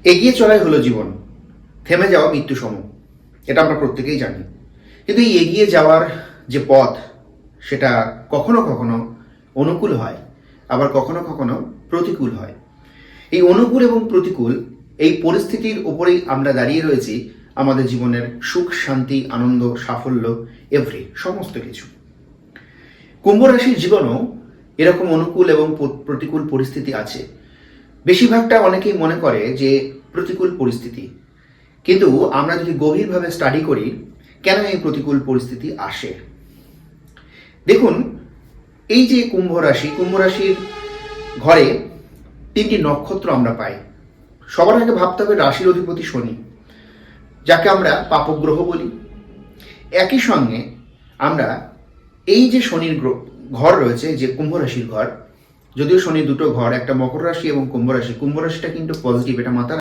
এগিয়ে চলাই হলো জীবন, থেমে যাওয়া মৃত্যু সম। এটা আমরা প্রত্যেকেই জানি। কিন্তু এই এগিয়ে যাওয়ার যে পথ, সেটা কখনো কখনো অনুকূল হয়, আবার কখনো কখনো প্রতিকূল হয়। এই অনুকূল এবং প্রতিকূল এই পরিস্থিতির ওপরেই আমরা দাঁড়িয়ে রয়েছি আমাদের জীবনের সুখ, শান্তি, আনন্দ, সাফল্য, সমস্ত কিছু। কুম্ভ রাশির জীবনেও এরকম অনুকূল এবং প্রতিকূল পরিস্থিতি আছে। বেশিরভাগটা অনেকেই মনে করে যে প্রতিকূল পরিস্থিতি, কিন্তু আমরা যদি গভীরভাবে স্টাডি করি কেন এই প্রতিকূল পরিস্থিতি আসে। দেখুন, এই যে কুম্ভ রাশির ঘরে 3টি নক্ষত্র আমরা পাই। সবার আগে ভাবতে হবে রাশির অধিপতি শনি, যাকে আমরা পাপগ্রহ বলি। একই সঙ্গে আমরা এই যে শনির ঘর রয়েছে, যে কুম্ভ রাশির ঘর, যদিও শনির দুটো ঘর, একটা মকর রাশি এবং কুম্ভ রাশি। কুম্ভ রাশিটা কিন্তু পজিটিভ, এটা মাথায়